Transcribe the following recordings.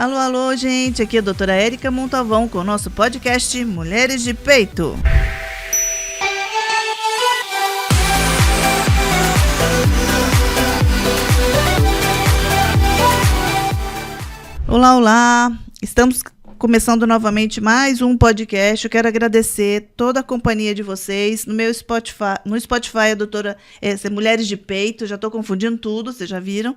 Alô, alô, gente, aqui é a doutora Érica Montalvão com o nosso podcast Mulheres de Peito. Olá, olá, estamos começando novamente mais um podcast. Eu quero agradecer toda a companhia de vocês. No meu Spotify, a doutora Mulheres de Peito, já estou confundindo tudo, vocês já viram.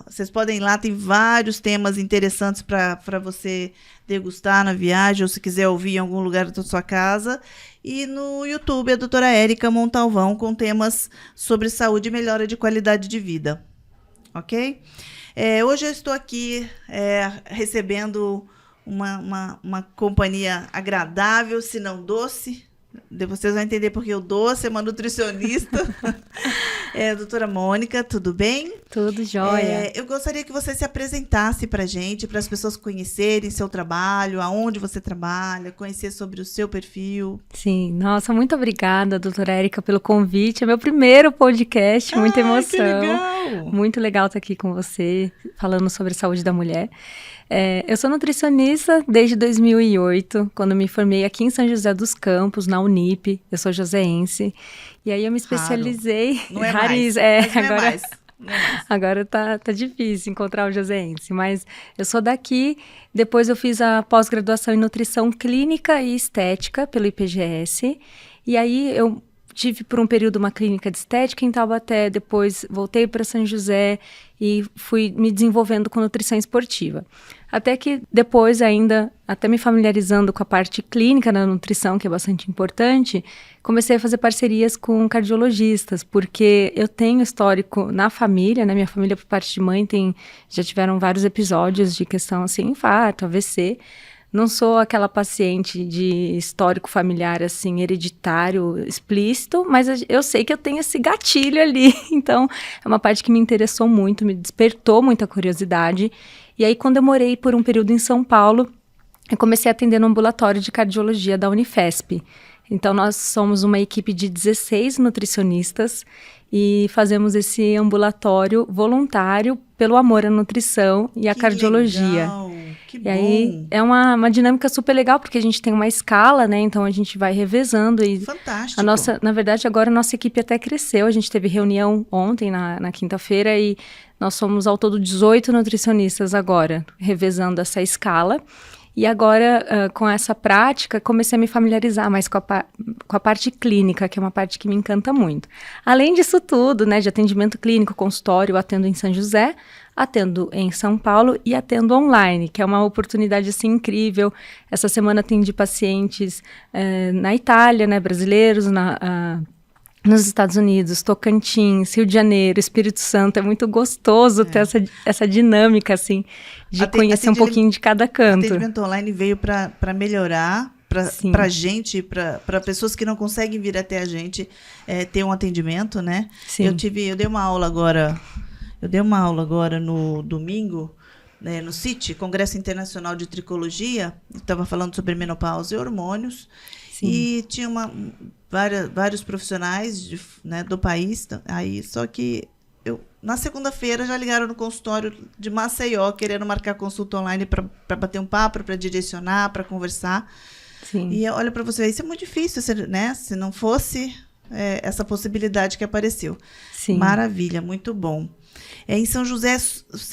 Vocês podem ir lá, tem vários temas interessantes para você degustar na viagem, ou se quiser ouvir em algum lugar da sua casa. E no YouTube, a doutora Érica Montalvão, com temas sobre saúde e melhora de qualidade de vida. Ok? Hoje eu estou aqui recebendo uma companhia agradável, se não doce. Vocês vão entender porque o doce é uma nutricionista. Doutora Mônica, tudo bem? Tudo jóia. Eu gostaria que você se apresentasse para a gente, para as pessoas conhecerem seu trabalho, aonde você trabalha, conhecer sobre o seu perfil. Sim, nossa, muito obrigada, doutora Érica, pelo convite. É meu primeiro podcast, muita emoção. Que legal! Muito legal estar aqui com você, falando sobre saúde da mulher. Eu sou nutricionista desde 2008, quando me formei aqui em São José dos Campos, na Unip. Eu sou joseense. E aí eu me especializei... Raro. Não é mais. Agora tá difícil encontrar o joseense, mas eu sou daqui. Depois eu fiz a pós-graduação em nutrição clínica e estética pelo IPGS. E aí eu tive por um período uma clínica de estética em Taubaté, depois voltei para São José e fui me desenvolvendo com nutrição esportiva. Até que depois ainda, até me familiarizando com a parte clínica da nutrição, que é bastante importante, comecei a fazer parcerias com cardiologistas, porque eu tenho histórico na família, né? Minha família por parte de mãe já tiveram vários episódios de questão assim, infarto, AVC. Não sou aquela paciente de histórico familiar, assim, hereditário, explícito, mas eu sei que eu tenho esse gatilho ali. Então, é uma parte que me interessou muito, me despertou muita curiosidade. E aí, quando eu morei por um período em São Paulo, eu comecei a atender no ambulatório de cardiologia da Unifesp. Então, nós somos uma equipe de 16 nutricionistas e fazemos esse ambulatório voluntário pelo amor à nutrição e à cardiologia. Legal. Que bom. E aí é uma dinâmica super legal, porque a gente tem uma escala, né? Então a gente vai revezando. E fantástico. Na verdade, agora a nossa equipe até cresceu. A gente teve reunião ontem, na quinta-feira, e nós somos ao todo 18 nutricionistas agora, revezando essa escala. E agora, com essa prática, comecei a me familiarizar mais com a parte clínica, que é uma parte que me encanta muito. Além disso tudo, né, de atendimento clínico, consultório, eu atendo em São José, atendo em São Paulo e atendo online, que é uma oportunidade assim, incrível. Essa semana atendi pacientes na Itália, né, brasileiros, nos Estados Unidos, Tocantins, Rio de Janeiro, Espírito Santo. É muito gostoso ter essa dinâmica, assim, de conhecer um pouquinho de cada canto. O atendimento online veio para melhorar, para gente, para pessoas que não conseguem vir até a gente ter um atendimento, né? Sim. Eu dei uma aula agora no domingo, né, no CIT, Congresso Internacional de Tricologia. Estava falando sobre menopausa e hormônios. Sim. E tinha vários profissionais do país. Aí, só que na segunda-feira já ligaram no consultório de Maceió, querendo marcar consulta online para bater um papo, para direcionar, para conversar. Sim. E olha para você, isso é muito difícil, né? Se não fosse essa possibilidade que apareceu. Sim. Maravilha, muito bom. Em São José,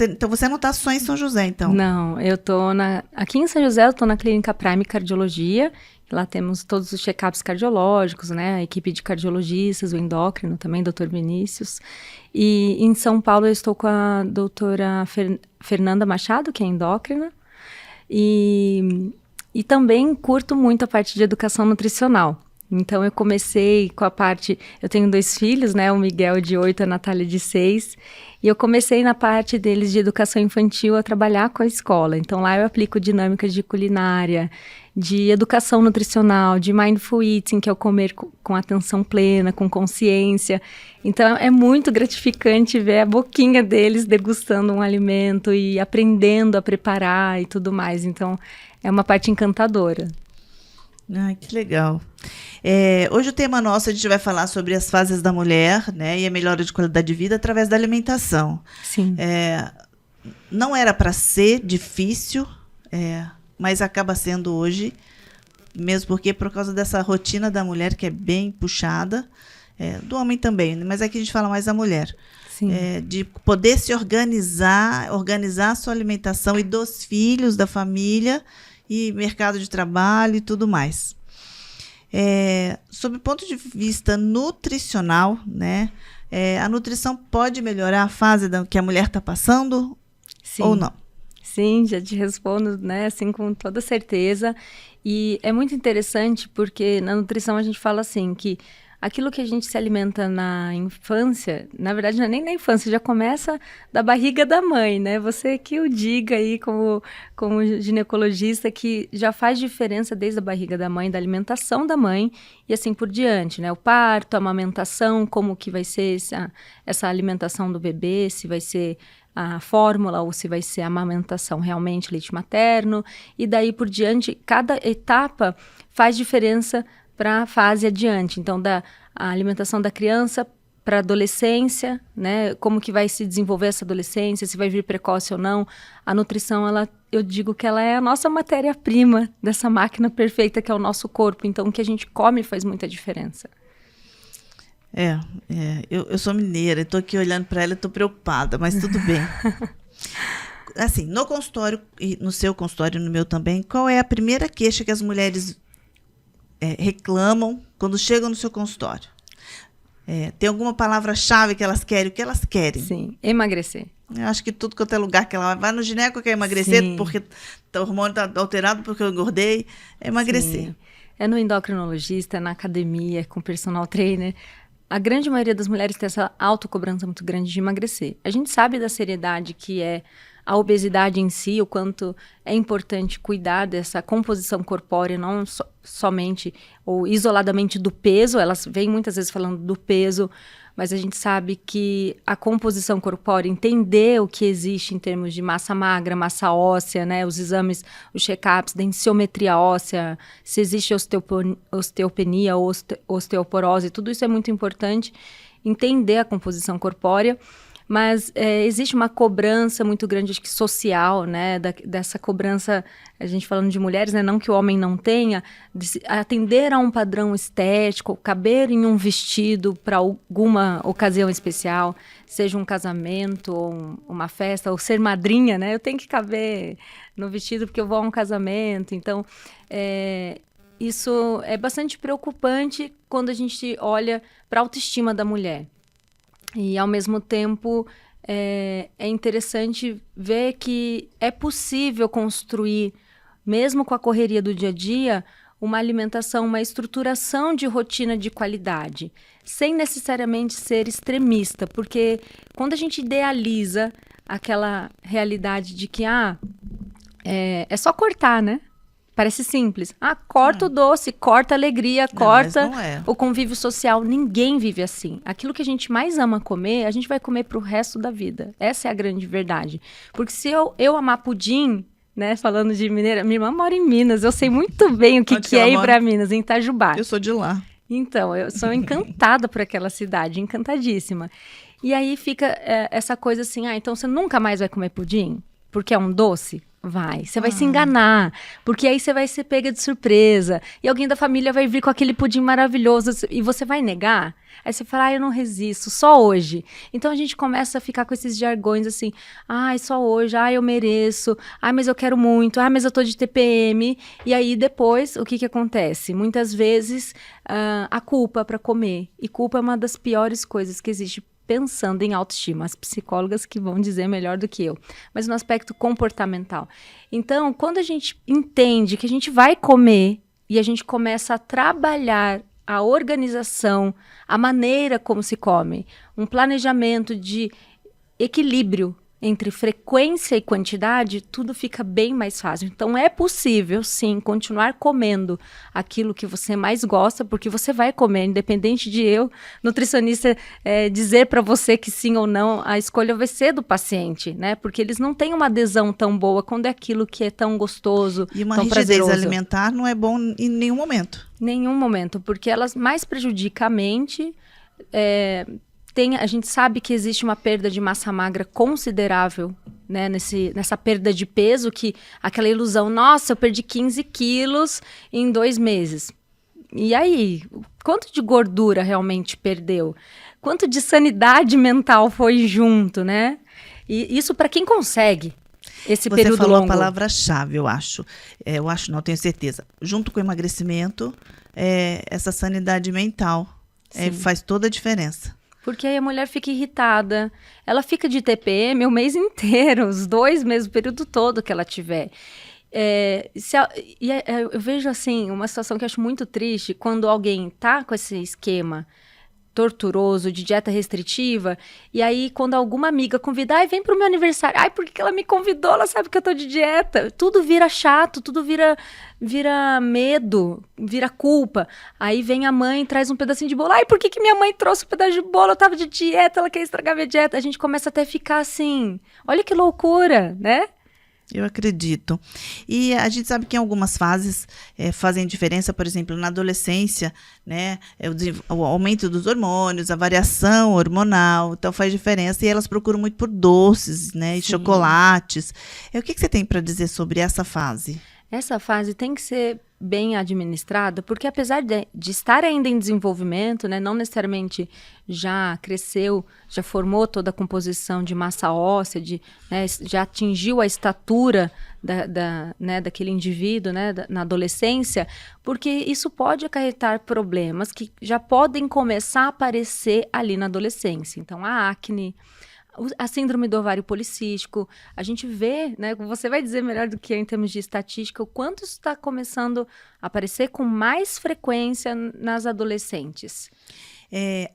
então você não está só em São José, então? Não, eu estou aqui em São José, eu estou na Clínica Prime Cardiologia. Lá temos todos os check-ups cardiológicos, né? A equipe de cardiologistas, o endócrino também, doutor Vinícius. E em São Paulo eu estou com a doutora Fernanda Machado, que é endócrina. E também curto muito a parte de educação nutricional. Então, eu comecei com a parte... Eu tenho 2 filhos, né? O Miguel, de 8, a Natália, de 6. E eu comecei na parte deles de educação infantil a trabalhar com a escola. Então, lá eu aplico dinâmicas de culinária, de educação nutricional, de mindful eating, que é o comer com atenção plena, com consciência. Então, é muito gratificante ver a boquinha deles degustando um alimento e aprendendo a preparar e tudo mais. Então, é uma parte encantadora. Ai, que legal. Hoje o tema nosso, a gente vai falar sobre as fases da mulher, né, e a melhora de qualidade de vida através da alimentação. Sim. não era para ser difícil, mas acaba sendo hoje, mesmo porque por causa dessa rotina da mulher que é bem puxada, do homem também, mas aqui a gente fala mais da mulher. De poder se organizar a sua alimentação e dos filhos, da família, e mercado de trabalho e tudo mais. Sob o ponto de vista nutricional, né, a nutrição pode melhorar a fase que a mulher está passando? Sim. Ou não? Sim, já te respondo, né, assim, com toda certeza. E é muito interessante porque na nutrição a gente fala assim que aquilo que a gente se alimenta na infância, na verdade não é nem na infância, já começa da barriga da mãe, né? Você que o diga aí como ginecologista, que já faz diferença desde a barriga da mãe, da alimentação da mãe e assim por diante, né? O parto, a amamentação, como que vai ser essa alimentação do bebê, se vai ser a fórmula ou se vai ser a amamentação realmente, leite materno, e daí por diante, cada etapa faz diferença para a fase adiante. Então, a alimentação da criança para a adolescência, né? Como que vai se desenvolver essa adolescência, se vai vir precoce ou não. A nutrição, eu digo que ela é a nossa matéria-prima dessa máquina perfeita que é o nosso corpo. Então, o que a gente come faz muita diferença. Eu sou mineira, estou aqui olhando para ela e estou preocupada, mas tudo bem. Assim, no consultório, e no seu consultório e no meu também, qual é a primeira queixa que as mulheres reclamam quando chegam no seu consultório? Tem alguma palavra-chave que elas querem? O que elas querem? Sim, emagrecer. Eu acho que tudo quanto é lugar que ela vai no gineco quer emagrecer. Sim. Porque o hormônio está alterado porque eu engordei. Emagrecer. Sim. É no endocrinologista, na academia, com personal trainer. A grande maioria das mulheres tem essa autocobrança muito grande de emagrecer. A gente sabe da seriedade que é a obesidade em si, o quanto é importante cuidar dessa composição corpórea, não somente ou isoladamente do peso. Elas vêm muitas vezes falando do peso, mas a gente sabe que a composição corpórea, entender o que existe em termos de massa magra, massa óssea, né, os exames, os check-ups, densitometria óssea, se existe osteopenia ou osteoporose, tudo isso é muito importante, entender a composição corpórea. Mas existe uma cobrança muito grande, acho que social, né, dessa cobrança, a gente falando de mulheres, né, não que o homem não tenha, de atender a um padrão estético, caber em um vestido para alguma ocasião especial, seja um casamento ou uma festa, ou ser madrinha, né, eu tenho que caber no vestido porque eu vou a um casamento. Então, isso é bastante preocupante quando a gente olha para a autoestima da mulher. E, ao mesmo tempo, é interessante ver que é possível construir, mesmo com a correria do dia a dia, uma alimentação, uma estruturação de rotina de qualidade, sem necessariamente ser extremista, porque quando a gente idealiza aquela realidade de que é só cortar, né? Parece simples. Corta o doce, corta a alegria, corta o convívio social. Ninguém vive assim. Aquilo que a gente mais ama comer, a gente vai comer pro resto da vida. Essa é a grande verdade. Porque se eu amar pudim, né, falando de mineira, minha irmã mora em Minas, eu sei muito bem o que é ir para Minas, em Itajubá. Eu sou de lá. Então, eu sou encantada por aquela cidade, encantadíssima. E aí fica essa coisa assim, então você nunca mais vai comer pudim? Porque é um doce? Você vai se enganar, porque aí você vai ser pega de surpresa, e alguém da família vai vir com aquele pudim maravilhoso, e você vai negar? Aí você fala, eu não resisto, só hoje. Então a gente começa a ficar com esses jargões assim, só hoje, eu mereço, mas eu quero muito, mas eu tô de TPM, e aí depois, o que acontece? Muitas vezes, a culpa para comer, e culpa é uma das piores coisas que existe, pensando em autoestima, as psicólogas que vão dizer melhor do que eu, mas no aspecto comportamental. Então, quando a gente entende que a gente vai comer e a gente começa a trabalhar a organização, a maneira como se come, um planejamento de equilíbrio entre frequência e quantidade, tudo fica bem mais fácil. Então, é possível, sim, continuar comendo aquilo que você mais gosta, porque você vai comer, independente de eu, nutricionista, dizer para você que sim ou não, a escolha vai ser do paciente, né? Porque eles não têm uma adesão tão boa quando é aquilo que é tão gostoso, e uma tão rigidez prazeroso. Alimentar não é bom em nenhum momento. Nenhum momento, porque elas mais prejudicam a mente. A gente sabe que existe uma perda de massa magra considerável né, nessa perda de peso, que aquela ilusão, nossa, eu perdi 15 quilos em 2 meses. E aí, quanto de gordura realmente perdeu? Quanto de sanidade mental foi junto, né? E isso para quem consegue esse período longo. Você falou a palavra-chave, eu acho. Eu acho, não tenho certeza. Junto com o emagrecimento, essa sanidade mental faz toda a diferença. Porque aí a mulher fica irritada, ela fica de TPM o mês inteiro, os 2 meses, o período todo que ela tiver. Eu vejo, assim, uma situação que eu acho muito triste, quando alguém tá com esse esquema torturoso, de dieta restritiva, e aí quando alguma amiga convida, ai, vem pro meu aniversário, ai, por que ela me convidou, ela sabe que eu tô de dieta, tudo vira chato, tudo vira medo, vira culpa, aí vem a mãe, traz um pedacinho de bolo, ai, por que minha mãe trouxe um pedaço de bolo, eu tava de dieta, ela quer estragar minha dieta, a gente começa até a ficar assim, olha que loucura, né? Eu acredito. E a gente sabe que em algumas fases fazem diferença, por exemplo, na adolescência, né, o aumento dos hormônios, a variação hormonal, então faz diferença. E elas procuram muito por doces, né, e chocolates. O que você tem para dizer sobre essa fase? Essa fase tem que ser bem administrada, porque apesar de estar ainda em desenvolvimento, né, não necessariamente já cresceu, já formou toda a composição de massa óssea, né, já atingiu a estatura daquele indivíduo, né, na adolescência, porque isso pode acarretar problemas que já podem começar a aparecer ali na adolescência. Então, a acne, a síndrome do ovário policístico, a gente vê, né, você vai dizer melhor do que eu em termos de estatística, o quanto isso está começando a aparecer com mais frequência nas adolescentes.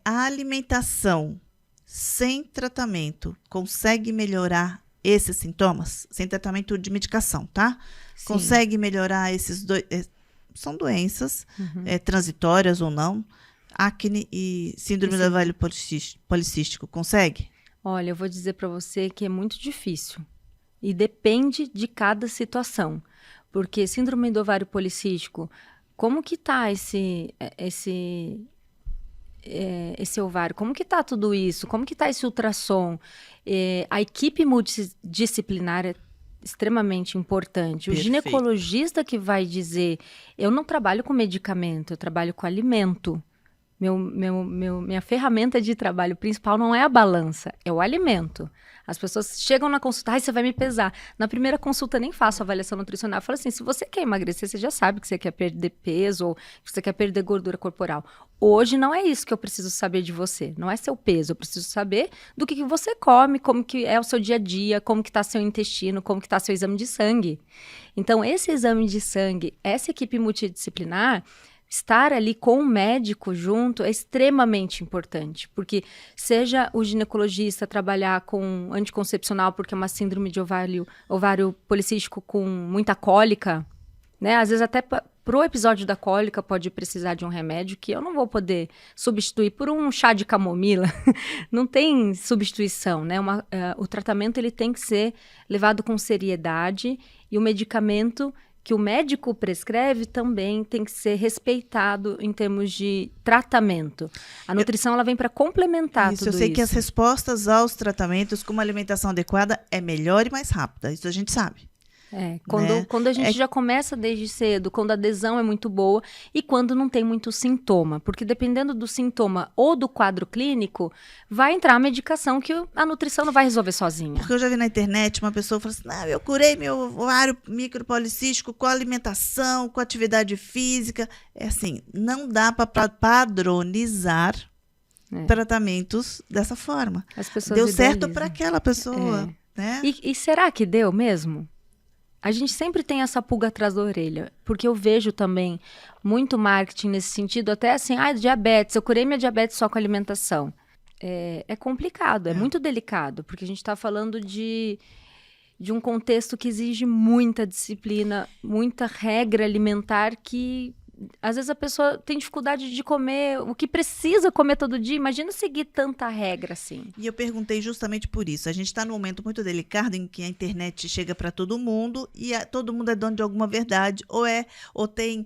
A alimentação sem tratamento consegue melhorar esses sintomas? Sem tratamento de medicação, tá? Sim. Consegue melhorar esses dois? São doenças transitórias ou não? Acne e síndrome do ovário policístico, consegue? Olha, eu vou dizer para você que é muito difícil e depende de cada situação, porque síndrome do ovário policístico, como que tá esse ovário, como que tá tudo isso, como que tá esse ultrassom, a equipe multidisciplinar é extremamente importante. O ginecologista que vai dizer, eu não trabalho com medicamento, eu trabalho com alimento. Minha ferramenta de trabalho principal não é a balança, é o alimento. As pessoas chegam na consulta, você vai me pesar. Na primeira consulta nem faço avaliação nutricional. Eu falo assim, se você quer emagrecer, você já sabe que você quer perder peso ou que você quer perder gordura corporal. Hoje não é isso que eu preciso saber de você, não é seu peso. Eu preciso saber do que você come, como que é o seu dia a dia, como que está seu intestino, como que está seu exame de sangue. Então, esse exame de sangue, essa equipe multidisciplinar, estar ali com o médico junto é extremamente importante, porque seja o ginecologista trabalhar com anticoncepcional porque é uma síndrome de ovário policístico com muita cólica, né? Às vezes até pro episódio da cólica pode precisar de um remédio que eu não vou poder substituir por um chá de camomila. Não tem substituição, né? O tratamento ele tem que ser levado com seriedade e o medicamento que o médico prescreve também tem que ser respeitado em termos de tratamento. A nutrição ela vem para complementar tudo isso. Eu sei que as respostas aos tratamentos com uma alimentação adequada é melhor e mais rápida, isso a gente sabe. Quando a gente já começa desde cedo, quando a adesão é muito boa e quando não tem muito sintoma, porque dependendo do sintoma ou do quadro clínico, vai entrar a medicação que a nutrição não vai resolver sozinha. Porque eu já vi na internet uma pessoa falando assim, eu curei meu ovário micropolicístico com alimentação, com atividade física. É assim, não dá para padronizar tratamentos dessa forma. As pessoas deu certo para aquela pessoa. Né? E será que deu mesmo? A gente sempre tem essa pulga atrás da orelha, porque eu vejo também muito marketing nesse sentido, até assim, diabetes, eu curei minha diabetes só com alimentação. É complicado, é muito delicado, porque a gente está falando de um contexto que exige muita disciplina, muita regra alimentar que às vezes a pessoa tem dificuldade de comer o que precisa comer todo dia. Imagina seguir tanta regra assim. E eu perguntei justamente por isso. A gente está num momento muito delicado em que a internet chega para todo mundo e todo mundo é dono de alguma verdade ou tem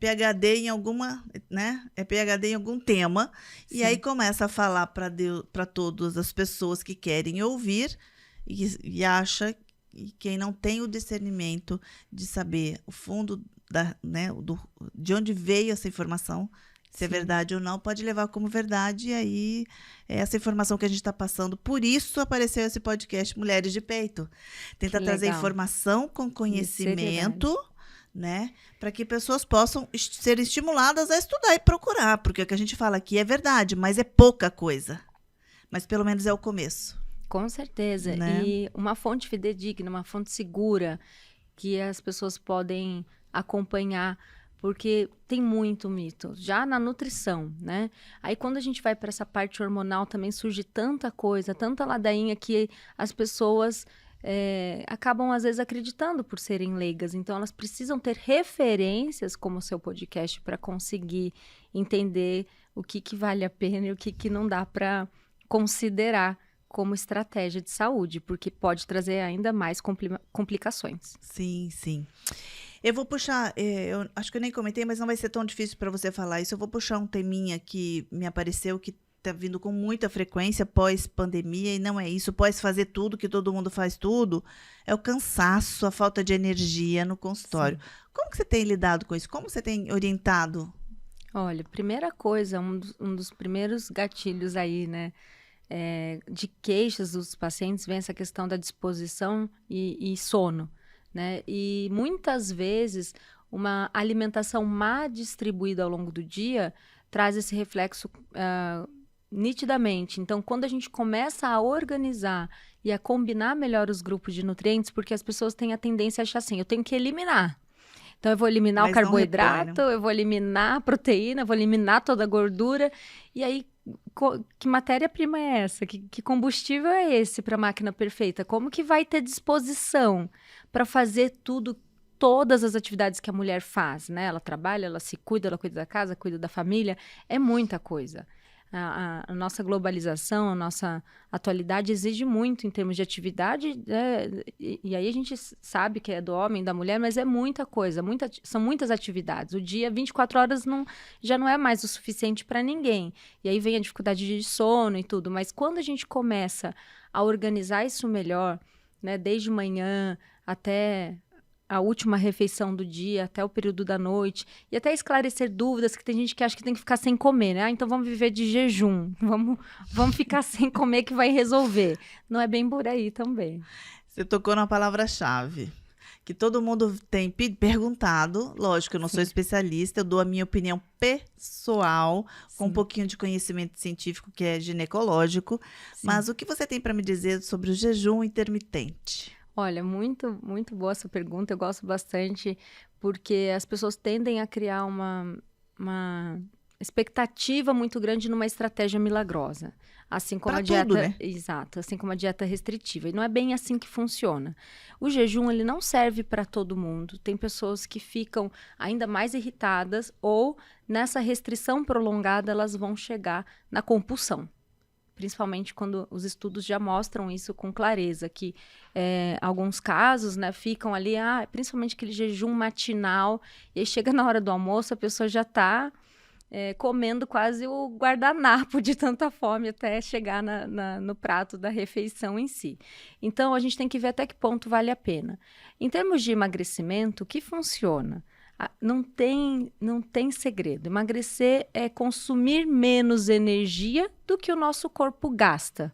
PhD em alguma, né? PhD em algum tema. Sim. E aí começa a falar para todas as pessoas que querem ouvir e acha, e quem não tem o discernimento de saber o fundo de onde veio essa informação, se é verdade ou não, pode levar como verdade, e aí é essa informação que a gente está passando. Por isso apareceu esse podcast Mulheres de Peito. Tenta trazer informação com conhecimento, né, para que pessoas possam ser estimuladas a estudar e procurar, porque o que a gente fala aqui é verdade, mas é pouca coisa. Mas pelo menos é o começo. Com certeza. Né? E uma fonte fidedigna, uma fonte segura, que as pessoas podem acompanhar, porque tem muito mito, já na nutrição, né? Aí quando a gente vai para essa parte hormonal também surge tanta coisa, tanta ladainha que as pessoas acabam às vezes acreditando por serem leigas. Então elas precisam ter referências como o seu podcast para conseguir entender o que vale a pena e o que não dá para considerar como estratégia de saúde, porque pode trazer ainda mais complicações. Sim, sim. Eu vou puxar, eu acho que eu nem comentei, mas não vai ser tão difícil para você falar isso. Eu vou puxar um teminha que me apareceu, que está vindo com muita frequência pós-pandemia, e não é isso, pós fazer tudo, que todo mundo faz tudo, é o cansaço, a falta de energia no consultório. Sim. Como que você tem lidado com isso? Como você tem orientado? Olha, primeira coisa, um dos primeiros gatilhos aí, né, de queixas dos pacientes vem essa questão da disposição e sono, né? E muitas vezes uma alimentação má distribuída ao longo do dia traz esse reflexo nitidamente. Então, quando a gente começa a organizar e a combinar melhor os grupos de nutrientes, porque as pessoas têm a tendência a achar assim, eu tenho que eliminar. Então, eu vou eliminar o carboidrato, eu vou eliminar a proteína, eu vou eliminar toda a gordura. E aí, que matéria-prima é essa? Que combustível é esse para a máquina perfeita? Como que vai ter disposição para fazer todas as atividades que a mulher faz, né? Ela trabalha, ela se cuida, ela cuida da casa, cuida da família. É muita coisa. A nossa globalização, a nossa atualidade exige muito em termos de atividade, e aí a gente sabe que é do homem, da mulher, mas é muita coisa, são muitas atividades. O dia, 24 horas, já não é mais o suficiente para ninguém. E aí vem a dificuldade de sono e tudo, mas quando a gente começa a organizar isso melhor, né, desde manhã até a última refeição do dia, até o período da noite, e até esclarecer dúvidas, que tem gente que acha que tem que ficar sem comer, né? Então vamos viver de jejum, vamos ficar sem comer que vai resolver. Não é bem por aí também. Você tocou na palavra-chave, que todo mundo tem perguntado, lógico, eu não sou especialista, eu dou a minha opinião pessoal, com um pouquinho de conhecimento científico, que é ginecológico, mas o que você tem para me dizer sobre o jejum intermitente? Olha, muito, muito boa essa pergunta, eu gosto bastante, porque as pessoas tendem a criar uma expectativa muito grande numa estratégia milagrosa, assim como a dieta, tudo, né? Exato, assim como a dieta restritiva, e não é bem assim que funciona. O jejum, ele não serve para todo mundo, tem pessoas que ficam ainda mais irritadas, ou nessa restrição prolongada elas vão chegar na compulsão. Principalmente quando os estudos já mostram isso com clareza, que alguns casos, né, ficam ali, principalmente aquele jejum matinal, e aí chega na hora do almoço, a pessoa já está comendo quase o guardanapo de tanta fome até chegar no prato da refeição em si. Então, a gente tem que ver até que ponto vale a pena. Em termos de emagrecimento, o que funciona? Não tem segredo. Emagrecer é consumir menos energia do que o nosso corpo gasta.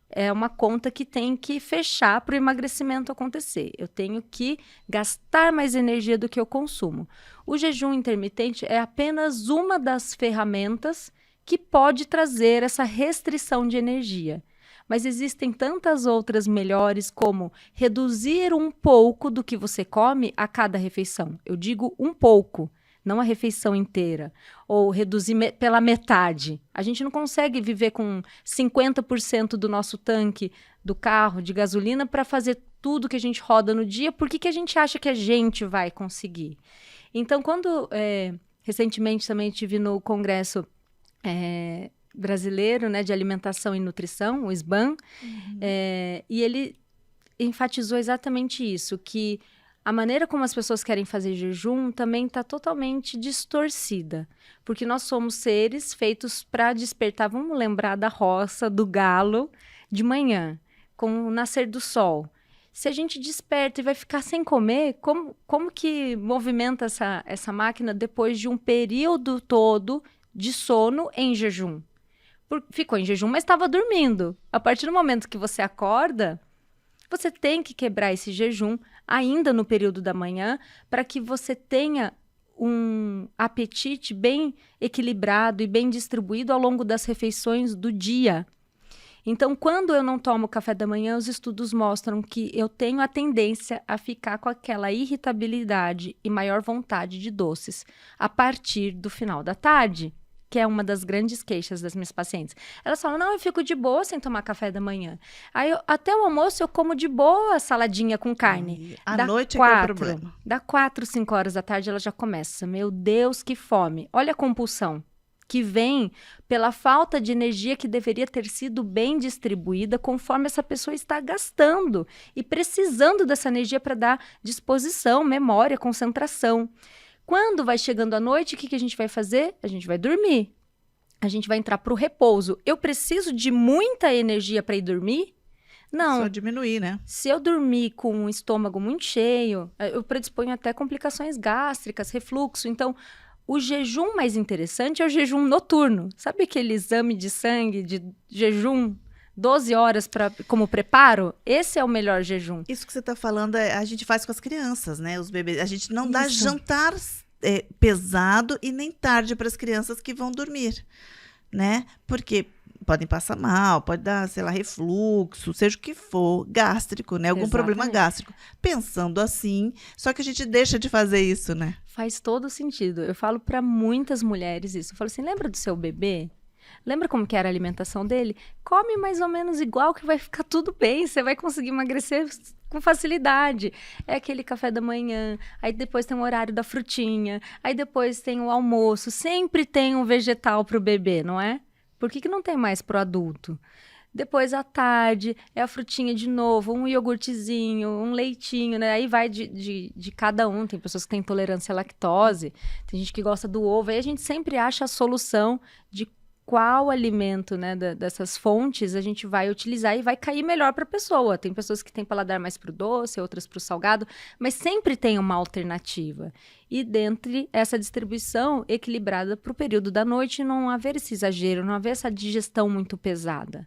É uma conta que tem que fechar para o emagrecimento acontecer. Eu tenho que gastar mais energia do que eu consumo. O jejum intermitente é apenas uma das ferramentas que pode trazer essa restrição de energia. Mas existem tantas outras melhores, como reduzir um pouco do que você come a cada refeição. Eu digo um pouco, não a refeição inteira. Ou reduzir pela metade. A gente não consegue viver com 50% do nosso tanque do carro de gasolina para fazer tudo que a gente roda no dia. Por que a gente acha que a gente vai conseguir? Então, quando recentemente também estive no congresso brasileiro, né, de alimentação e nutrição, o SBAN, e ele enfatizou exatamente isso, que a maneira como as pessoas querem fazer jejum também está totalmente distorcida, porque nós somos seres feitos para despertar, vamos lembrar da roça, do galo, de manhã. com o nascer do sol. Se a gente desperta e vai ficar sem comer, como que movimenta essa máquina depois de um período todo de sono em jejum? Ficou em jejum, mas estava dormindo. A partir do momento que você acorda, você tem que quebrar esse jejum ainda no período da manhã para que você tenha um apetite bem equilibrado e bem distribuído ao longo das refeições do dia. Então, quando eu não tomo café da manhã, os estudos mostram que eu tenho a tendência a ficar com aquela irritabilidade e maior vontade de doces a partir do final da tarde, que é uma das grandes queixas das minhas pacientes. Elas falam, não, eu fico de boa sem tomar café da manhã. Aí, até o almoço, eu como de boa saladinha com carne. À noite é que é o problema. Da 4, 5 horas da tarde, ela já começa. Meu Deus, que fome. Olha a compulsão que vem pela falta de energia que deveria ter sido bem distribuída conforme essa pessoa está gastando e precisando dessa energia para dar disposição, memória, concentração. Quando vai chegando a noite, o que a gente vai fazer? A gente vai dormir. A gente vai entrar para o repouso. Eu preciso de muita energia para ir dormir? Não. Só diminuir, né? Se eu dormir com o estômago muito cheio, eu predisponho até complicações gástricas, refluxo. Então, o jejum mais interessante é o jejum noturno. Sabe aquele exame de sangue de jejum 12 horas como preparo? Esse é o melhor jejum. Isso que você está falando, a gente faz com as crianças, né? Os bebês. A gente não dá Isso. jantar pesado e nem tarde para as crianças que vão dormir, né? Porque podem passar mal, pode dar, sei lá, refluxo, seja o que for, gástrico, né? Algum problema gástrico. Pensando assim, só que a gente deixa de fazer isso, né? Faz todo sentido. Eu falo para muitas mulheres isso. Eu falo assim, lembra do seu bebê? Lembra como que era a alimentação dele? Come mais ou menos igual que vai ficar tudo bem. Você vai conseguir emagrecer com facilidade. É aquele café da manhã, aí depois tem o horário da frutinha, aí depois tem o almoço. Sempre tem um vegetal para o bebê, não é? Por que não tem mais para o adulto? Depois, à tarde, é a frutinha de novo, um iogurtezinho, um leitinho, né? Aí vai de cada um. Tem pessoas que têm intolerância à lactose, tem gente que gosta do ovo. Aí a gente sempre acha a solução de qual alimento, né, dessas fontes a gente vai utilizar e vai cair melhor para a pessoa. Tem pessoas que têm paladar mais para o doce, outras para o salgado, mas sempre tem uma alternativa. E dentre essa distribuição equilibrada para o período da noite, não haver esse exagero, não haver essa digestão muito pesada.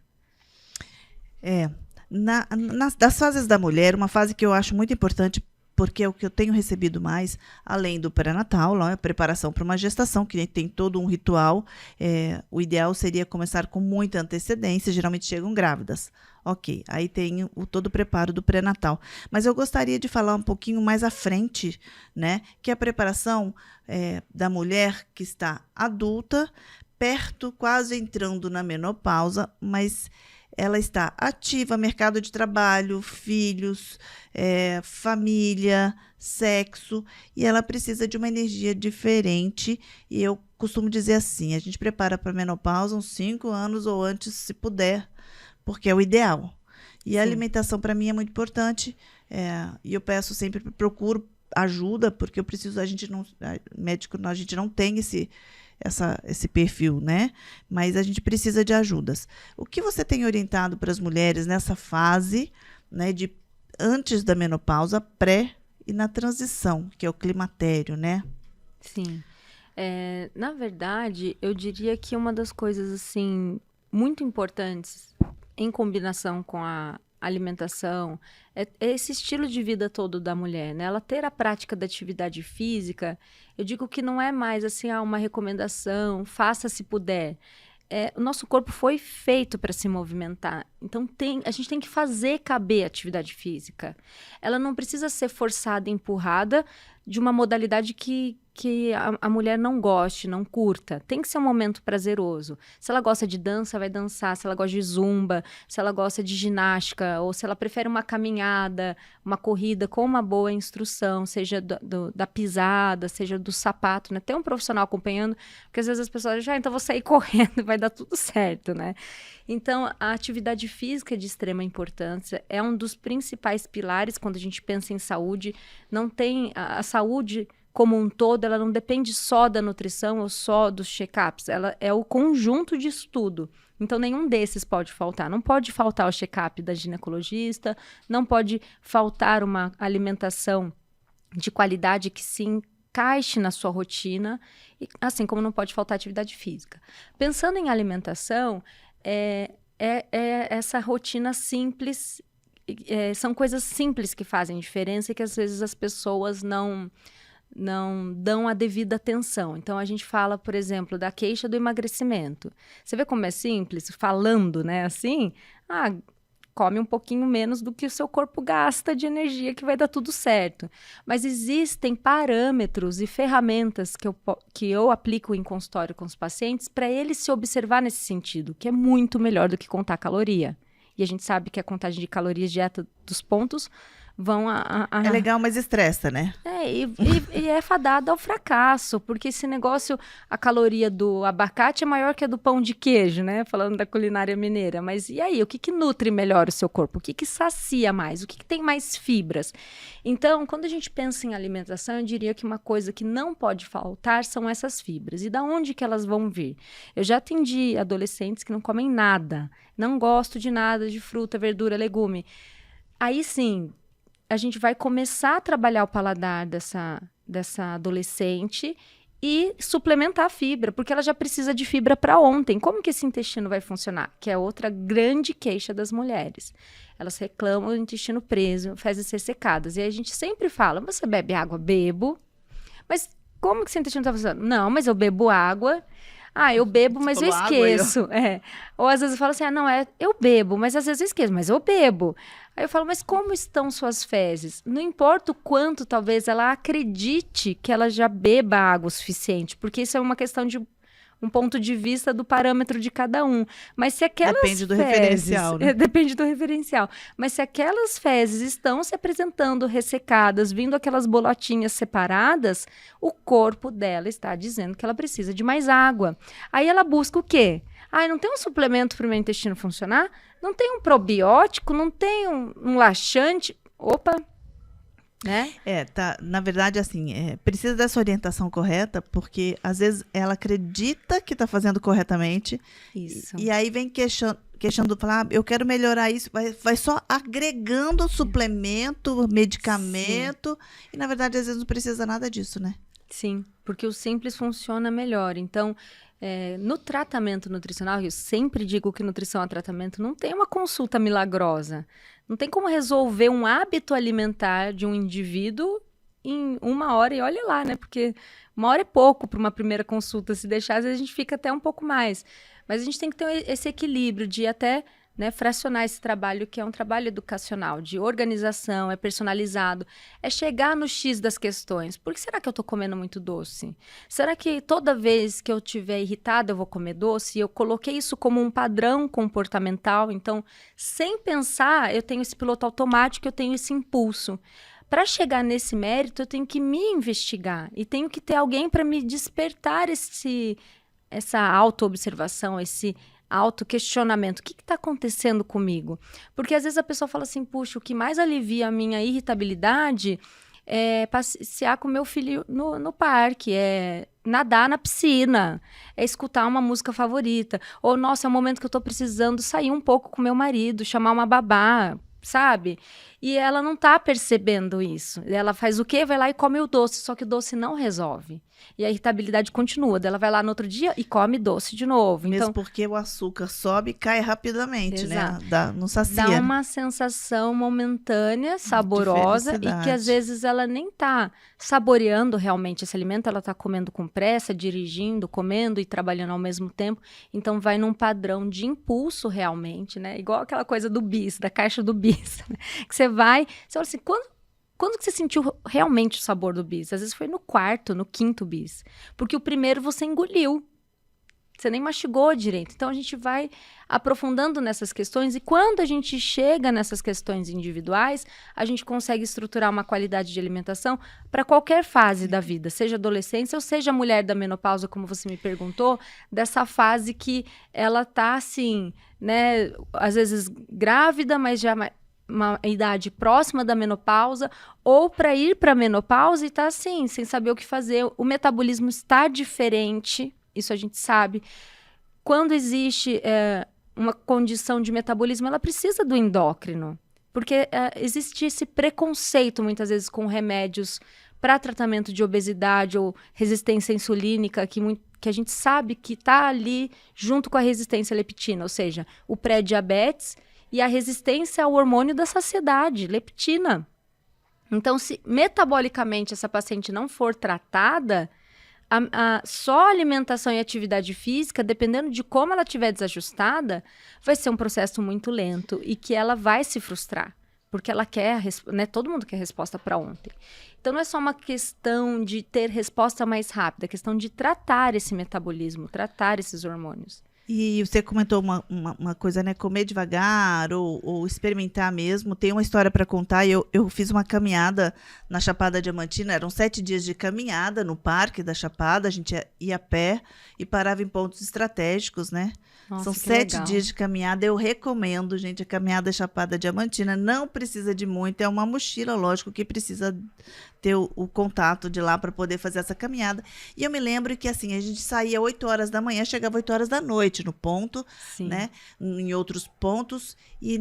Das fases da mulher, uma fase que eu acho muito importante, porque é o que eu tenho recebido mais, além do pré-natal, a preparação para uma gestação, que tem todo um ritual. O ideal seria começar com muita antecedência, geralmente chegam grávidas. Ok, aí tem todo o preparo do pré-natal. Mas eu gostaria de falar um pouquinho mais à frente, né? Que é a preparação da mulher que está adulta, perto, quase entrando na menopausa, mas ela está ativa, mercado de trabalho, filhos, família, sexo, e ela precisa de uma energia diferente. E eu costumo dizer assim, a gente prepara para a menopausa uns 5 anos ou antes, se puder, porque é o ideal. E Sim. A alimentação para mim é muito importante, e eu peço sempre, procuro ajuda, porque eu preciso, médico, a gente não tem esse perfil, né? Mas a gente precisa de ajudas. O que você tem orientado para as mulheres nessa fase, né, de antes da menopausa, pré e na transição, que é o climatério, né? Sim. Na verdade, eu diria que uma das coisas, assim, muito importantes em combinação com a alimentação é esse estilo de vida todo da mulher, né? Ela ter a prática da atividade física, eu digo que não é mais assim, uma recomendação, faça se puder. O nosso corpo foi feito para se movimentar, então a gente tem que fazer caber a atividade física. Ela não precisa ser forçada, empurrada de uma modalidade que a mulher não goste, não curta. Tem que ser um momento prazeroso. Se ela gosta de dança, vai dançar. Se ela gosta de zumba, se ela gosta de ginástica, ou se ela prefere uma caminhada, uma corrida com uma boa instrução, seja da pisada, seja do sapato, né? Tem um profissional acompanhando, porque às vezes as pessoas dizem, então vou sair correndo, vai dar tudo certo, né? Então, a atividade física é de extrema importância, é um dos principais pilares quando a gente pensa em saúde. Não tem a saúde como um todo, ela não depende só da nutrição ou só dos check-ups, ela é o conjunto disso tudo. Então, nenhum desses pode faltar. Não pode faltar o check-up da ginecologista, não pode faltar uma alimentação de qualidade que se encaixe na sua rotina, assim como não pode faltar atividade física. Pensando em alimentação, essa rotina simples, são coisas simples que fazem diferença e que às vezes as pessoas não dão a devida atenção. Então, a gente fala, por exemplo, da queixa do emagrecimento. Você vê como é simples? Falando, né, assim, come um pouquinho menos do que o seu corpo gasta de energia, que vai dar tudo certo. Mas existem parâmetros e ferramentas que eu aplico em consultório com os pacientes para eles se observar nesse sentido, que é muito melhor do que contar caloria. E a gente sabe que a contagem de calorias, dieta dos pontos, vão É legal, mas estressa, né? E é fadada ao fracasso, porque esse negócio, a caloria do abacate é maior que a do pão de queijo, né? Falando da culinária mineira. Mas e aí, o que nutre melhor o seu corpo? O que sacia mais? O que tem mais fibras? Então, quando a gente pensa em alimentação, eu diria que uma coisa que não pode faltar são essas fibras. E da onde que elas vão vir? Eu já atendi adolescentes que não comem nada, não gosto de nada de fruta, verdura, legume. Aí sim, a gente vai começar a trabalhar o paladar dessa adolescente e suplementar a fibra, porque ela já precisa de fibra para ontem. Como que esse intestino vai funcionar? Que é outra grande queixa das mulheres. Elas reclamam do intestino preso, fezes ressecadas. E aí a gente sempre fala, você bebe água? Bebo. Mas como que esse intestino está funcionando? Não, mas eu bebo água. Eu bebo, mas eu esqueço. Ou às vezes eu falo assim, eu bebo, mas às vezes eu esqueço, mas eu bebo. Aí eu falo, mas como estão suas fezes? Não importa o quanto, talvez, ela acredite que ela já beba água o suficiente, porque isso é uma questão de um ponto de vista do parâmetro de cada um. Mas se aquelas Depende do referencial, né? Depende do referencial. Mas se aquelas fezes estão se apresentando ressecadas, vindo aquelas bolotinhas separadas, o corpo dela está dizendo que ela precisa de mais água. Aí ela busca o quê? Não tem um suplemento para o meu intestino funcionar? Não tem um probiótico? Não tem um laxante? Opa! Né? Na verdade, assim, precisa dessa orientação correta, porque às vezes ela acredita que está fazendo corretamente. Isso. E aí vem queixando, falar, eu quero melhorar isso, vai só agregando suplemento, medicamento, sim. E na verdade às vezes não precisa nada disso, né? Sim, porque o simples funciona melhor. Então, no tratamento nutricional, eu sempre digo que nutrição é tratamento, não tem uma consulta milagrosa. Não tem como resolver um hábito alimentar de um indivíduo em 1 hora, e olha lá, né? Porque 1 hora é pouco para uma primeira consulta, se deixar, às vezes a gente fica até um pouco mais. Mas a gente tem que ter esse equilíbrio de até, né, fracionar esse trabalho, que é um trabalho educacional, de organização, é personalizado, é chegar no X das questões. Por que será que eu estou comendo muito doce? Será que toda vez que eu estiver irritada eu vou comer doce? Eu coloquei isso como um padrão comportamental, então, sem pensar, eu tenho esse piloto automático, eu tenho esse impulso. Para chegar nesse mérito, eu tenho que me investigar e tenho que ter alguém para me despertar essa auto-observação, esse autoquestionamento. O que está acontecendo comigo? Porque às vezes a pessoa fala assim, puxa, o que mais alivia a minha irritabilidade é passear com meu filho no parque, é nadar na piscina, é escutar uma música favorita. Ou, nossa, é um momento que eu estou precisando sair um pouco com meu marido, chamar uma babá, sabe? E ela não tá percebendo isso. Ela faz o quê? Vai lá e come o doce, só que o doce não resolve. E a irritabilidade continua. Ela vai lá no outro dia e come doce de novo. Mesmo então, porque o açúcar sobe e cai rapidamente, exato, né? Não sacia. Dá uma sensação momentânea, saborosa, e que às vezes ela nem tá saboreando realmente esse alimento, ela tá comendo com pressa, dirigindo, comendo e trabalhando ao mesmo tempo. Então vai num padrão de impulso realmente, né? Igual aquela coisa do bis, da caixa do bis, né? Que você fala assim, quando que você sentiu realmente o sabor do bis? Às vezes foi no 4º, no 5º bis. Porque o primeiro você engoliu. Você nem mastigou direito. Então, a gente vai aprofundando nessas questões e quando a gente chega nessas questões individuais, a gente consegue estruturar uma qualidade de alimentação para qualquer fase da vida, seja adolescência ou seja mulher da menopausa, como você me perguntou, dessa fase que ela tá assim, né, às vezes grávida, mas já uma idade próxima da menopausa, ou para ir para a menopausa e tá assim, sem saber o que fazer. O metabolismo está diferente, isso a gente sabe. quando existe uma condição de metabolismo, ela precisa do endócrino. Porque existe esse preconceito, muitas vezes, com remédios para tratamento de obesidade ou resistência insulínica, que a gente sabe que está ali junto com a resistência à leptina, ou seja, o pré-diabetes e a resistência ao hormônio da saciedade, leptina. Então, se metabolicamente essa paciente não for tratada, só alimentação e atividade física, dependendo de como ela estiver desajustada, vai ser um processo muito lento e que ela vai se frustrar, porque ela quer, né, todo mundo quer resposta para ontem. Então não é só uma questão de ter resposta mais rápida, é questão de tratar esse metabolismo, tratar esses hormônios. E você comentou uma coisa, né? Comer devagar ou experimentar mesmo. Tem uma história para contar. Eu fiz uma caminhada na Chapada Diamantina. Eram 7 dias de caminhada no Parque da Chapada. A gente ia a pé e parava em pontos estratégicos, né? Nossa, São que 7 legal. dias de caminhada. Eu recomendo, gente, a caminhada Chapada Diamantina. Não precisa de muito. É uma mochila, lógico, que precisa ter o contato de lá para poder fazer essa caminhada. E eu me lembro que, assim, a gente saía 8 horas da manhã, chegava 8 horas da noite no ponto, Sim. né? Em outros pontos. E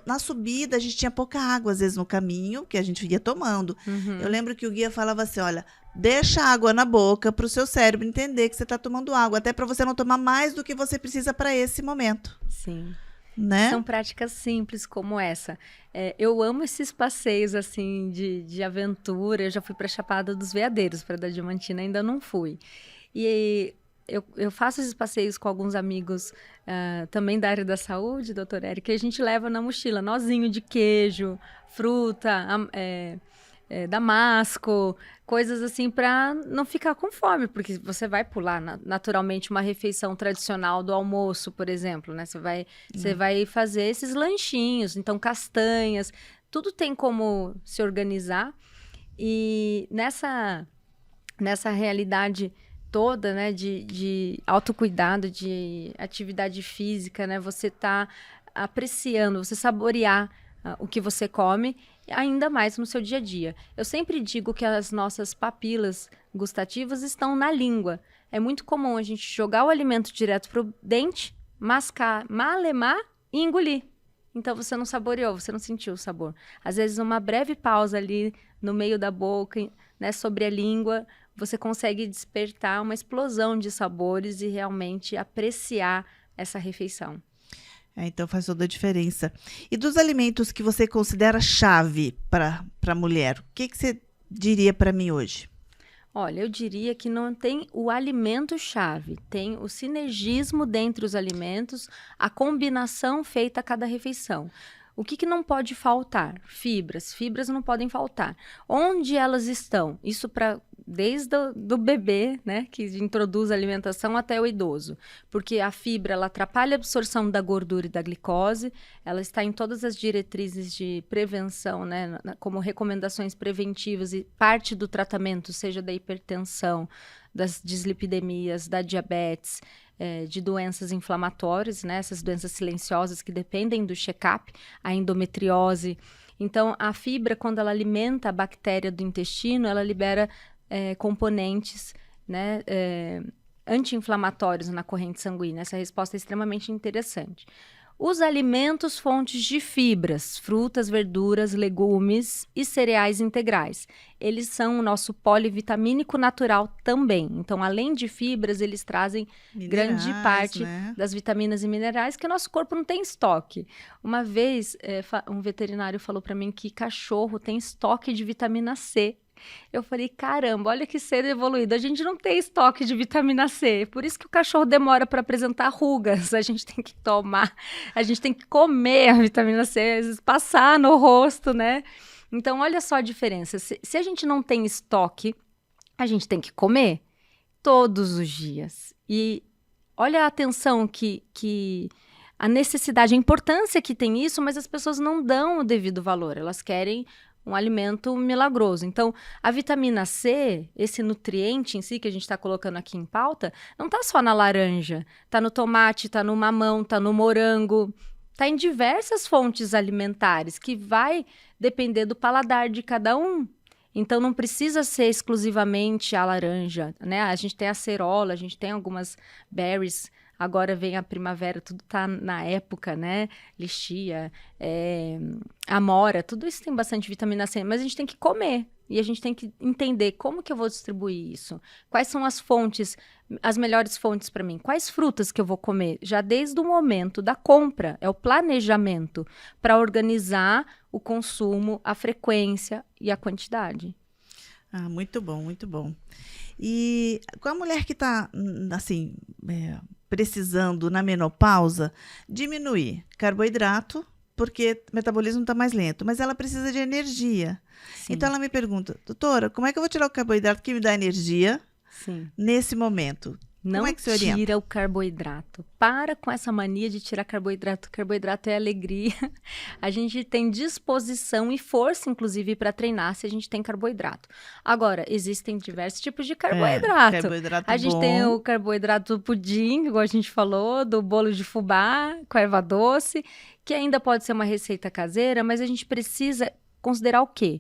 na subida a gente tinha pouca água, às vezes, no caminho, que a gente ia tomando. Uhum. Eu lembro que o guia falava assim, olha, deixa água na boca para o seu cérebro entender que você está tomando água, até para você não tomar mais do que você precisa para esse momento. Sim. Né? São práticas simples como essa. Eu amo esses passeios assim de aventura. Eu já fui para a Chapada dos Veadeiros, para da Diamantina ainda não fui. E eu faço esses passeios com alguns amigos também da área da saúde, doutor Eric, que a gente leva na mochila nozinho de queijo, fruta, damasco, coisas assim para não ficar com fome, porque você vai pular naturalmente uma refeição tradicional do almoço, por exemplo, né? Você vai fazer esses lanchinhos, então castanhas, tudo tem como se organizar. E nessa realidade toda, né, de autocuidado, de atividade física, né, você tá apreciando, você saborear o que você come, ainda mais no seu dia a dia. Eu sempre digo que as nossas papilas gustativas estão na língua. É muito comum a gente jogar o alimento direto pro dente, mascar, malemar e engolir. Então você não saboreou, você não sentiu o sabor. Às vezes uma breve pausa ali no meio da boca, né, sobre a língua, você consegue despertar uma explosão de sabores e realmente apreciar essa refeição. Então faz toda a diferença. E dos alimentos que você considera chave para a mulher, o que você diria para mim hoje? Olha, eu diria que não tem o alimento-chave, tem o sinergismo dentre os alimentos, a combinação feita a cada refeição. O que não pode faltar? Fibras. Fibras não podem faltar. Onde elas estão? Isso desde do bebê, né, que introduz a alimentação, até o idoso. Porque a fibra, ela atrapalha a absorção da gordura e da glicose, ela está em todas as diretrizes de prevenção, né, como recomendações preventivas e parte do tratamento, seja da hipertensão, das dislipidemias, da diabetes, de doenças inflamatórias, né, essas doenças silenciosas que dependem do check-up, a endometriose. Então, a fibra, quando ela alimenta a bactéria do intestino, ela libera componentes, né, anti-inflamatórios na corrente sanguínea. Essa resposta é extremamente interessante. Os alimentos fontes de fibras, frutas, verduras, legumes e cereais integrais. Eles são o nosso polivitamínico natural também. Então, além de fibras, eles trazem grande parte, né, das vitaminas e minerais que o nosso corpo não tem estoque. Uma vez, um veterinário falou para mim que cachorro tem estoque de vitamina C. Eu falei, caramba, olha que ser evoluído. A gente não tem estoque de vitamina C. Por isso que o cachorro demora para apresentar rugas. A gente tem que tomar, a gente tem que comer a vitamina C, às vezes passar no rosto, né? Então, olha só a diferença. Se a gente não tem estoque, a gente tem que comer todos os dias. E olha a atenção que a necessidade, a importância que tem isso, mas as pessoas não dão o devido valor. Elas querem um alimento milagroso. Então, a vitamina C, esse nutriente em si que a gente está colocando aqui em pauta, não está só na laranja, está no tomate, está no mamão, está no morango, está em diversas fontes alimentares que vai depender do paladar de cada um. Então, não precisa ser exclusivamente a laranja, né? A gente tem a acerola, a gente tem algumas berries Agora vem a primavera, tudo tá na época, né? Lixia, amora, tudo isso tem bastante vitamina C, mas a gente tem que comer. E a gente tem que entender como que eu vou distribuir isso. Quais são as fontes, as melhores fontes para mim? Quais frutas que eu vou comer? Já desde o momento da compra, é o planejamento para organizar o consumo, a frequência e a quantidade. Ah, muito bom, muito bom. E com a mulher que está, assim, precisando na menopausa, diminuir carboidrato, porque o metabolismo está mais lento, mas ela precisa de energia. Sim. Então ela me pergunta, doutora, como é que eu vou tirar o carboidrato que me dá energia nesse momento? Não como é que você orienta? Tira o carboidrato. Para com essa mania de tirar carboidrato. Carboidrato é alegria. A gente tem disposição e força, inclusive, para treinar se a gente tem carboidrato. Agora, existem diversos tipos de carboidrato. Carboidrato a gente bom. tem o carboidrato do pudim, igual a gente falou, do bolo de fubá, com erva doce, que ainda pode ser uma receita caseira, mas a gente precisa considerar o quê?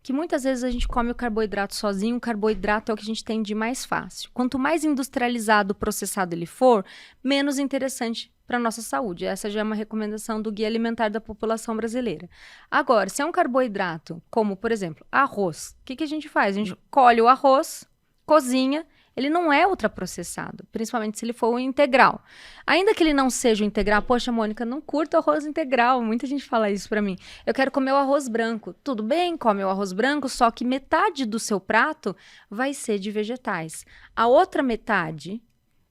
Que muitas vezes a gente come o carboidrato sozinho, o carboidrato é o que a gente tem de mais fácil. Quanto mais industrializado, processado ele for, menos interessante para a nossa saúde. Essa já é uma recomendação do Guia Alimentar da População Brasileira. Agora, se é um carboidrato, como, por exemplo, arroz, o que a gente faz? A gente colhe o arroz, cozinha, ele não é ultraprocessado, principalmente se ele for um integral. Ainda que ele não seja um integral, poxa, Mônica, não curto arroz integral, muita gente fala isso pra mim. Eu quero comer o arroz branco. Tudo bem, come o arroz branco, só que metade do seu prato vai ser de vegetais. A outra metade,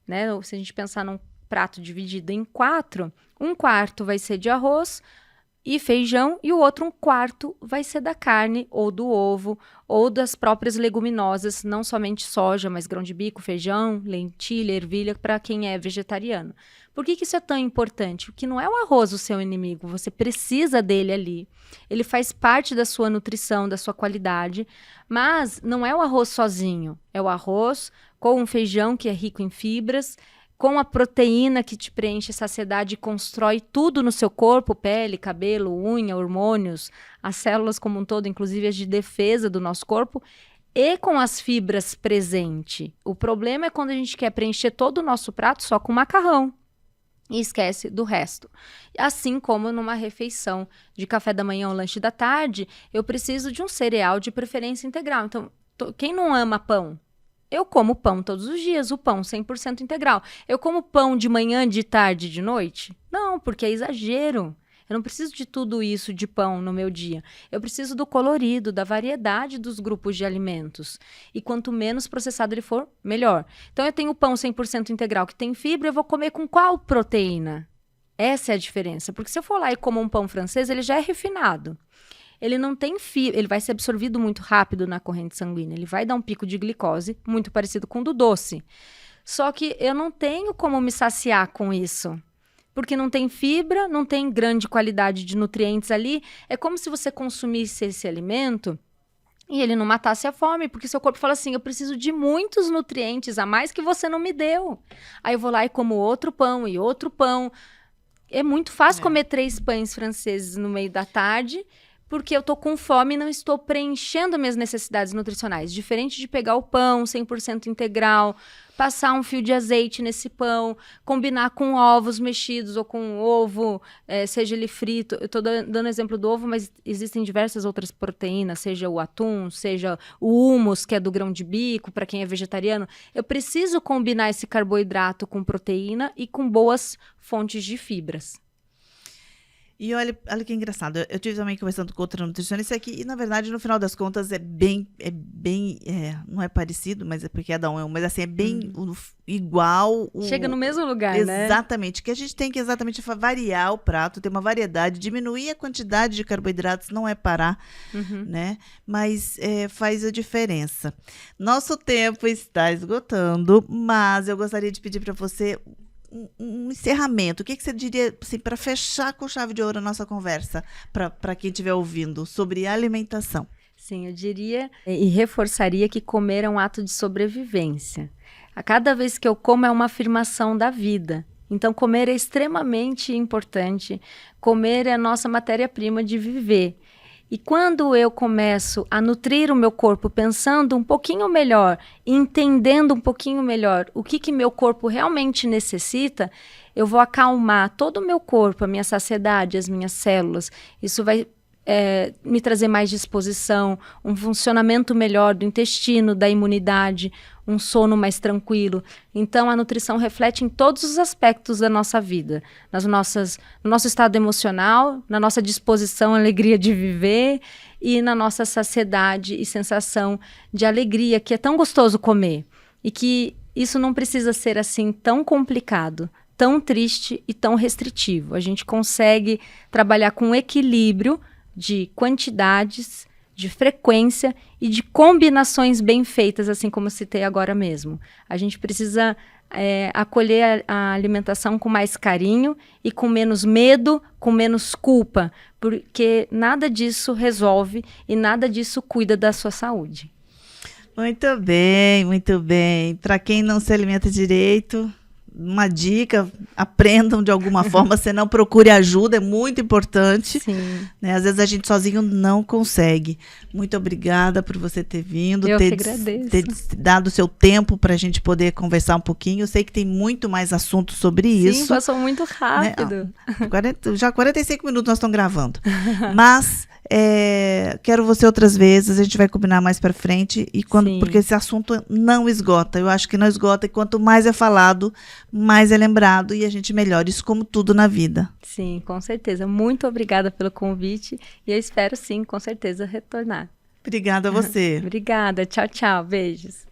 né, se a gente pensar num prato dividido em 4, um quarto vai ser de arroz e feijão, e o outro, um quarto, vai ser da carne, ou do ovo, ou das próprias leguminosas, não somente soja, mas grão de bico, feijão, lentilha, ervilha, para quem é vegetariano. Por que isso é tão importante? Porque não é o arroz o seu inimigo, você precisa dele ali. Ele faz parte da sua nutrição, da sua qualidade, mas não é o arroz sozinho, é o arroz com um feijão que é rico em fibras, com a proteína que te preenche saciedade e constrói tudo no seu corpo, pele, cabelo, unha, hormônios, as células como um todo, inclusive as de defesa do nosso corpo, e com as fibras presente. O problema é quando a gente quer preencher todo o nosso prato só com macarrão e esquece do resto. Assim como numa refeição de café da manhã ou lanche da tarde, eu preciso de um cereal de preferência integral. Então, quem não ama pão? Eu como pão todos os dias, o pão 100% integral. Eu como pão de manhã, de tarde, de noite? Não, porque é exagero. Eu não preciso de tudo isso de pão no meu dia. Eu preciso do colorido, da variedade dos grupos de alimentos. E quanto menos processado ele for, melhor. Então eu tenho o pão 100% integral que tem fibra, eu vou comer com qual proteína? Essa é a diferença. Porque se eu for lá e como um pão francês, ele já é refinado. Ele não tem fibra, ele vai ser absorvido muito rápido na corrente sanguínea. Ele vai dar um pico de glicose muito parecido com o do doce. Só que eu não tenho como me saciar com isso. Porque não tem fibra, não tem grande qualidade de nutrientes ali. É como se você consumisse esse alimento e ele não matasse a fome, porque seu corpo fala assim, eu preciso de muitos nutrientes a mais que você não me deu. Aí eu vou lá e como outro pão e outro pão. É muito fácil comer 3 pães franceses no meio da tarde, porque eu tô com fome e não estou preenchendo minhas necessidades nutricionais. Diferente de pegar o pão 100% integral, passar um fio de azeite nesse pão, combinar com ovos mexidos ou com ovo, seja ele frito. Eu tô dando exemplo do ovo, mas existem diversas outras proteínas, seja o atum, seja o hummus, que é do grão de bico, para quem é vegetariano. Eu preciso combinar esse carboidrato com proteína e com boas fontes de fibras. E olha que engraçado, eu tive também conversando com outra nutricionista aqui, e na verdade, no final das contas, não é parecido, mas é porque cada um é um, mas assim, é bem igual. Chega no mesmo lugar, né? Exatamente, que a gente tem que exatamente variar o prato, ter uma variedade, diminuir a quantidade de carboidratos, não é parar, né? Mas faz a diferença. Nosso tempo está esgotando, mas eu gostaria de pedir para você um encerramento. O que você diria assim, para fechar com chave de ouro a nossa conversa, para quem estiver ouvindo, sobre alimentação? Sim, eu diria e reforçaria que comer é um ato de sobrevivência. A cada vez que eu como é uma afirmação da vida. Então, comer é extremamente importante. Comer é a nossa matéria-prima de viver. E quando eu começo a nutrir o meu corpo pensando um pouquinho melhor, entendendo um pouquinho melhor o que meu corpo realmente necessita, eu vou acalmar todo o meu corpo, a minha saciedade, as minhas células. Isso vai me trazer mais disposição, um funcionamento melhor do intestino, da imunidade, um sono mais tranquilo. Então, a nutrição reflete em todos os aspectos da nossa vida, no nosso estado emocional, na nossa disposição, alegria de viver e na nossa saciedade e sensação de alegria, que é tão gostoso comer. E que isso não precisa ser assim tão complicado, tão triste e tão restritivo. A gente consegue trabalhar com equilíbrio de quantidades, de frequência e de combinações bem feitas, assim como eu citei agora mesmo. A gente precisa acolher a alimentação com mais carinho e com menos medo, com menos culpa, porque nada disso resolve e nada disso cuida da sua saúde. Muito bem, muito bem. Para quem não se alimenta direito, uma dica, aprendam de alguma forma, senão procure ajuda, é muito importante. Sim. Né? Às vezes a gente sozinho não consegue. Muito obrigada por você ter vindo, Eu que agradeço. ter dado o seu tempo para a gente poder conversar um pouquinho. Eu sei que tem muito mais assuntos sobre isso. Sim, passou muito rápido. Né? Já 45 minutos nós estamos gravando. Mas quero você outras vezes, a gente vai combinar mais para frente, porque esse assunto não esgota. Eu acho que não esgota, e quanto mais é falado, mais é lembrado e a gente melhora. Isso como tudo na vida. Sim, com certeza. Muito obrigada pelo convite e eu espero sim, com certeza, retornar. Obrigada a você. Obrigada. Tchau, tchau. Beijos.